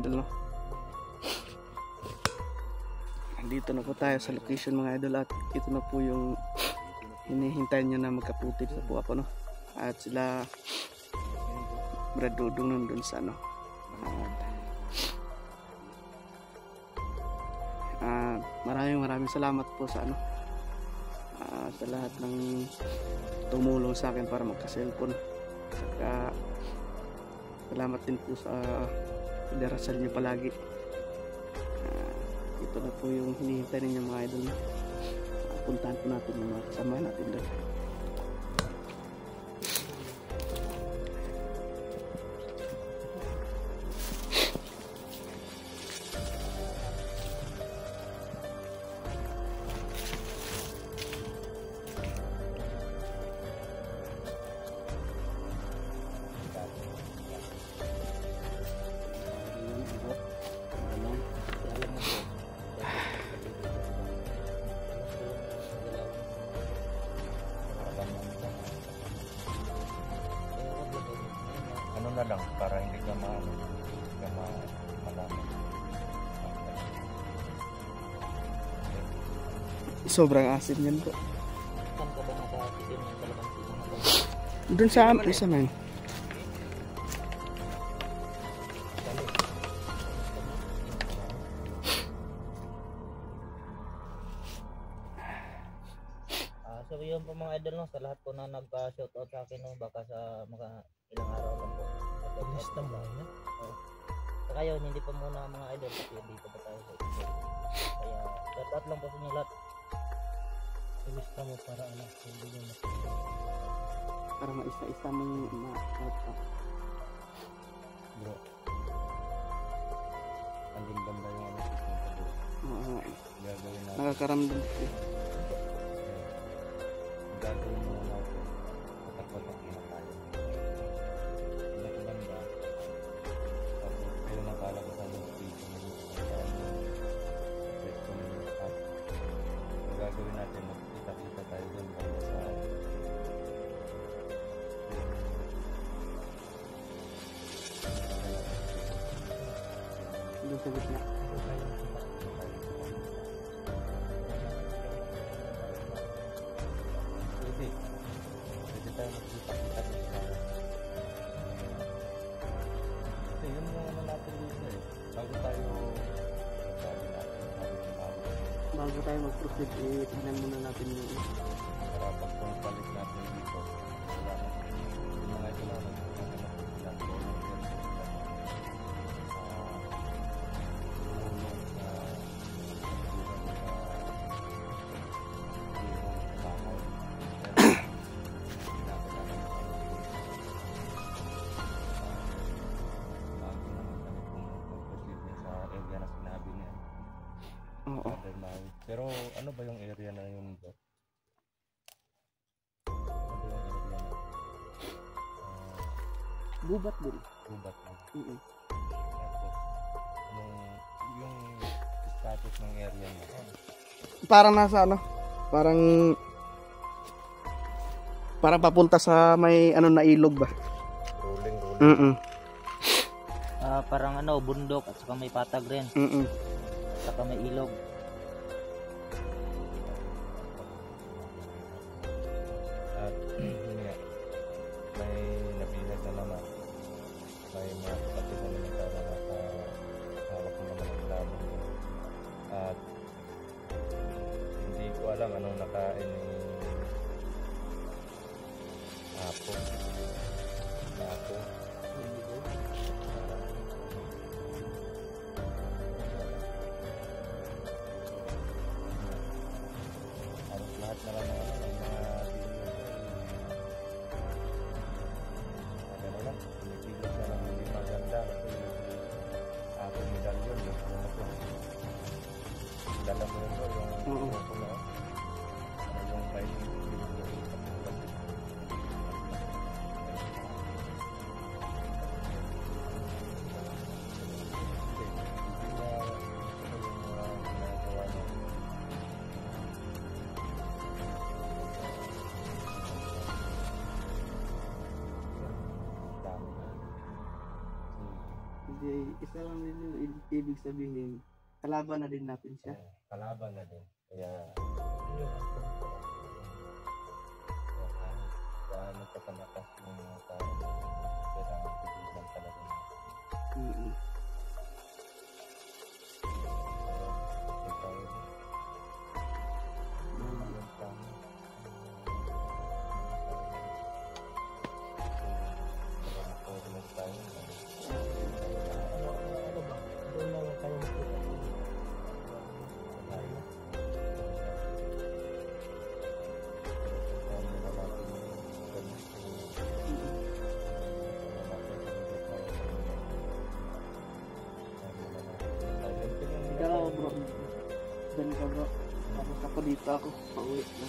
idol, no? Dito na po tayo sa location mga idol, at ito na po yung hinihintay niya na magkaputi sa po ako, no? At sila Brad Dudong nandun sa ano. Maraming salamat po sa ano, sa lahat ng tumulong sa akin para magka-cellphone. Saka salamat din po sa pagdarasal niyo palagi. Ito na po yung hinihintay ninyo mga idol. Puntahan po natin yung mga kasama natin doon. Ano na lang para hindi ka malaman. Sobrang asin yan po. Saan ka ba nakatikim ng kalamansi mo? Doon sa isa man. So yun po mga idol, no, sa lahat po na nagpa-shoutout sa akin, no, baka sa mga ilang araw lang po. Lista mo yan? Oo. Saka yun, hindi pa muna mga idol kasi dito pa tayo sa ito. Kaya shoutout lang po sa inyo lahat. Lista mo para ano, hindi nyo makikita. Para maisa-isa mong Bro, andun banda yung ano system ko bro. Gagawin natin. nakakaramdam po. Gagawin mo na ako. Patak-patak na tayo. Hindi banda. Tapos kayo nakalagasan yung station ng station ng app. So gagawin natin, magkita-kita tayo doon banda sa Doon sa gitna. Pwede tayo magkita-kita dito. Kasi yun yung ano natin dito eh. Bago tayo Bago tayo mag-proceed, tingnan muna natin yung para pag palit natin dito. Wala na. Yung mga ito na pero ano ba yung area na yun bro? Ano ba yung area na? gubat din. Gubat na. Mm-mm. Tapos, yung status ng area mo? Parang nasa ano, parang papunta sa may ano na ilog ba? Rolling. Parang ano, bundok at saka may patag rin. At saka may ilog. At yun nga, may nabilag na naman. May mga kapatid na naman tayo na hawak na naman ang lamang. At hindi ko alam anong nakain ni Apo. Di, isa lang din yung ibig sabihin, kalaban na din natin siya. Kalaban na din. Kaya Yun ang punto. kahit gaano pa kalakas yung mga tao na kailangan tigilan talaga natin. Mm-mm. Ano ba? Doon na lang tayo magkita. Ikaw bro, dyan ka bro. Tapos ako dito ako, pauwi na.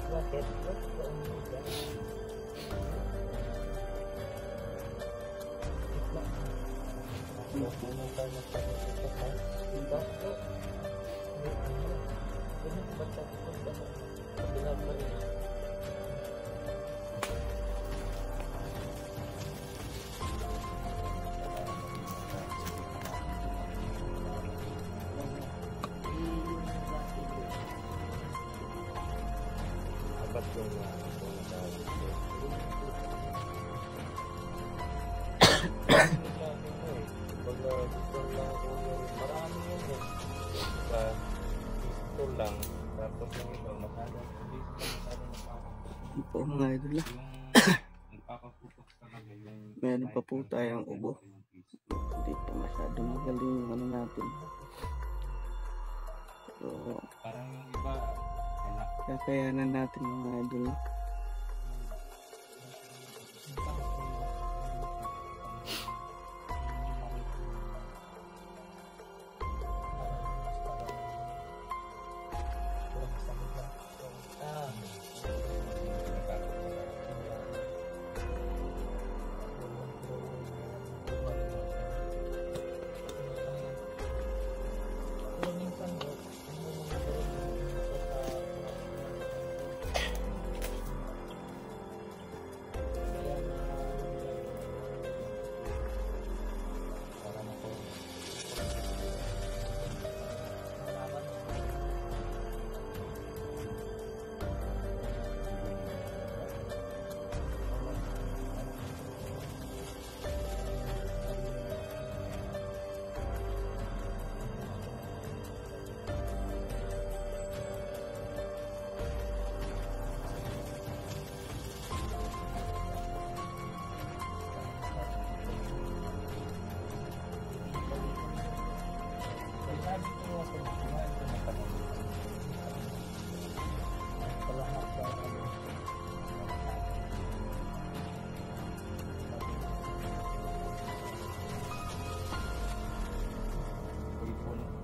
Bakit? Bakit ba umiga? lang tapos yung iba masyadong Ano po mga idol na. nagpapaputok talaga yung Meron pa po tayong ubo. Hindi pa masyadong magaling yung ano natin. So, parang yung iba anak kakayanan natin mga idol na.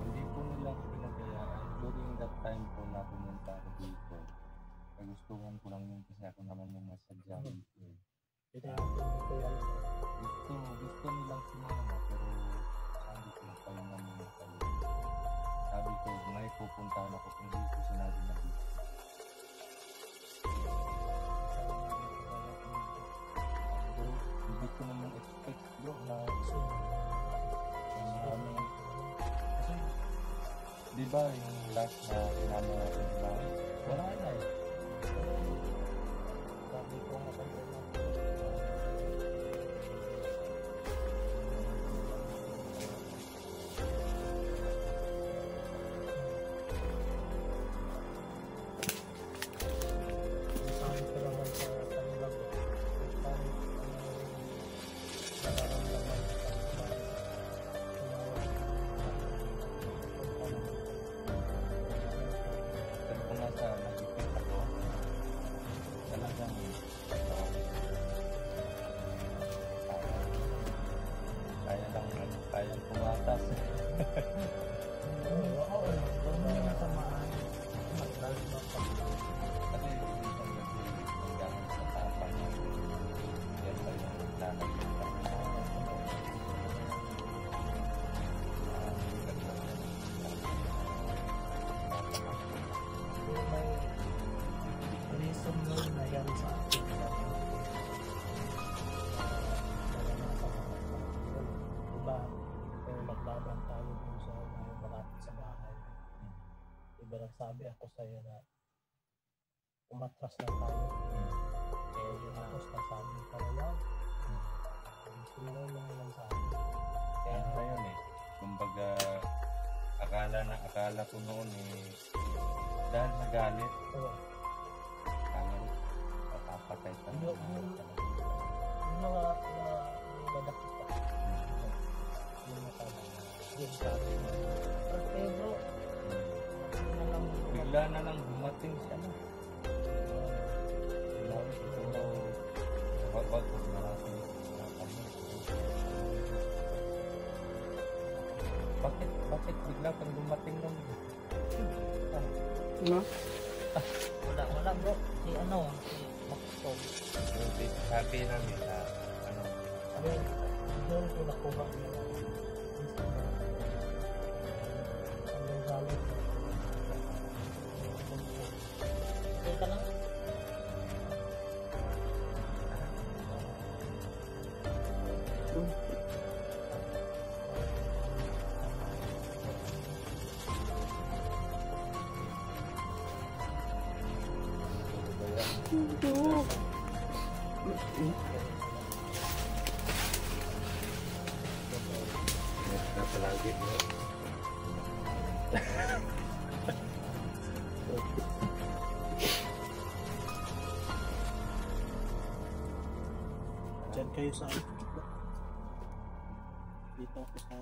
hindi po nila pinagayaan during that time po na pumunta ako dito gustuhan ko lang yun kasi ako naman yung nasadya dito gusto nilang sumama pero sabi ko pahinga muna kayo sabi ko may pupuntahan ako kung dito sinabi na dito hindi ko naman expect bro na maraming kasi di ba yung last na sinama natin di ba wala na eh Sabi ko nga pa rin sabi ko naman sa kanila nararamdaman sabi ko nga sa nag-ipit ako talagang kaya lang kaya pumatas kasi hindi ko hanggang sa tapang yan ba yung nakakita reason nun na yan sa akin Diba nagsabi ako sa'yo na umatras lang tayo. Kaya yun ako nasabi ko lang. Sino lang lang sa akin. Kaya ngayon kumbaga akala ko noon dahil sa galit. Akala ko papapatay ka na. Yung mga nadakit ka. Yung matala. Yung sabi mo. Pero bigla na lang dumating siya na. Wag natin bakit bigla kang dumating lang? No? Wala bro. Si Maxton. Sabi lang nila, doon ko nakuha niya. Ang galit. Okay ka lang? nasa lagi mo. Diyan kayo sa dito ako sa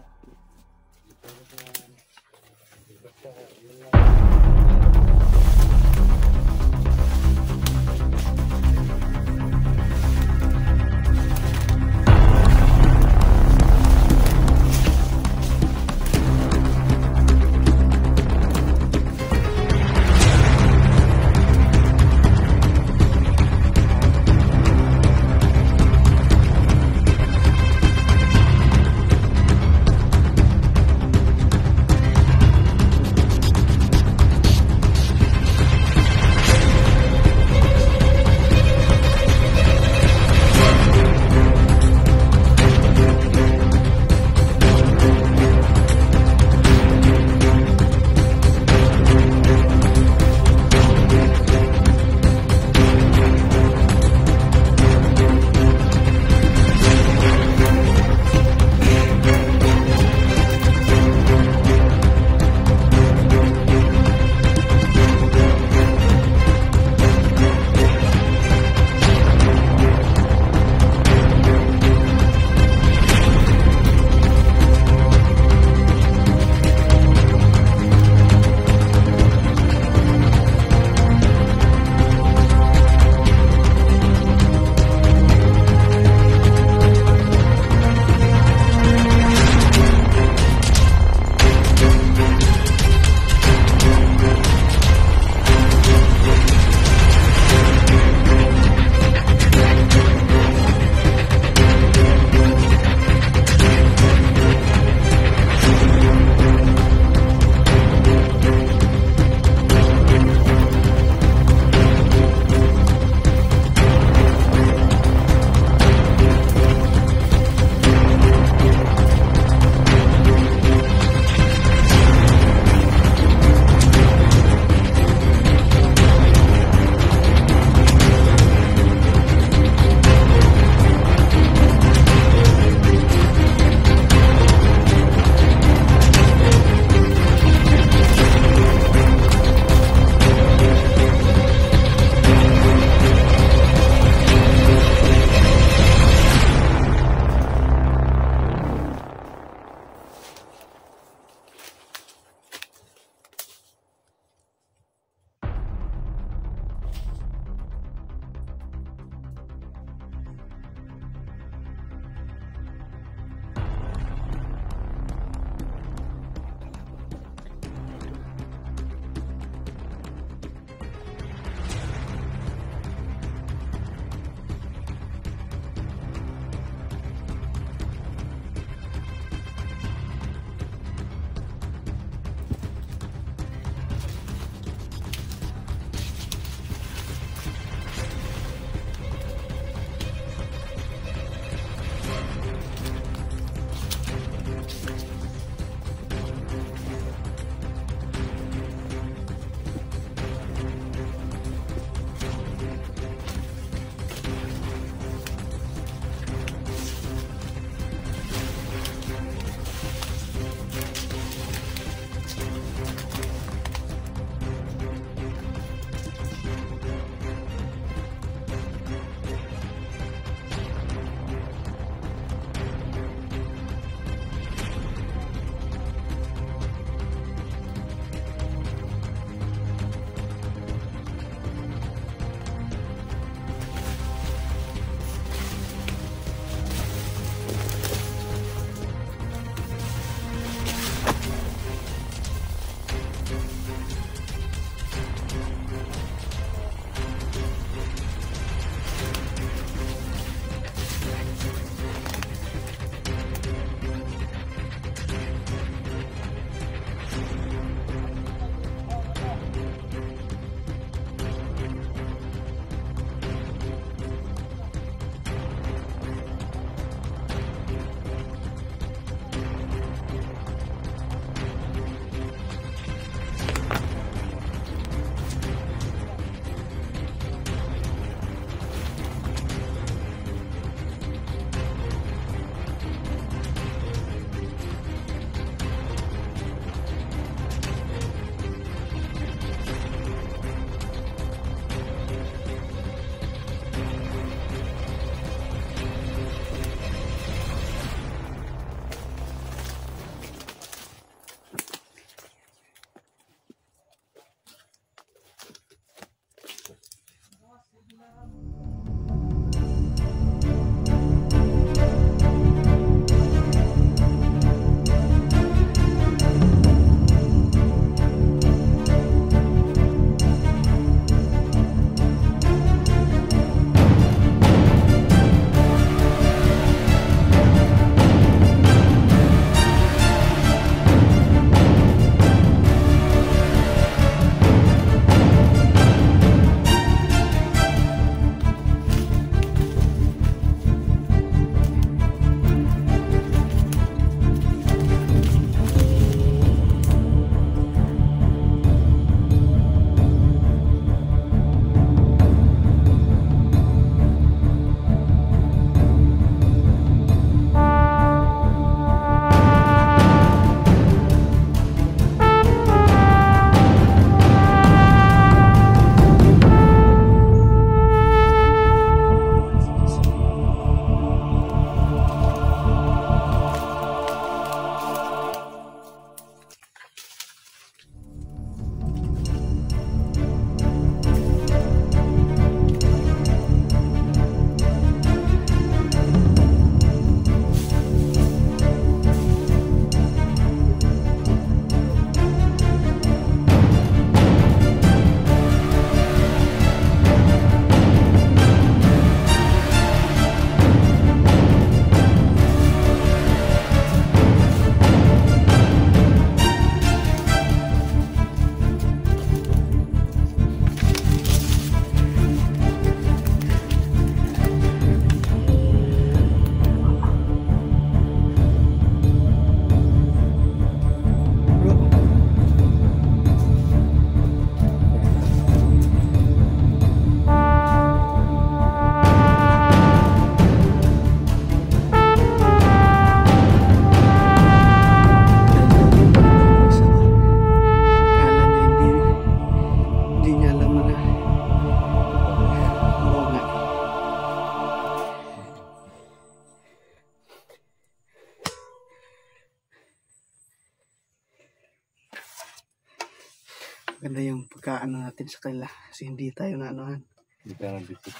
maganda yung pagkaano natin sa kanila kasi hindi tayo na anuhan. Hindi tayo nag-visit.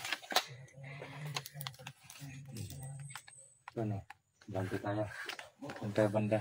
Ano? Bante tayo. Bante banda.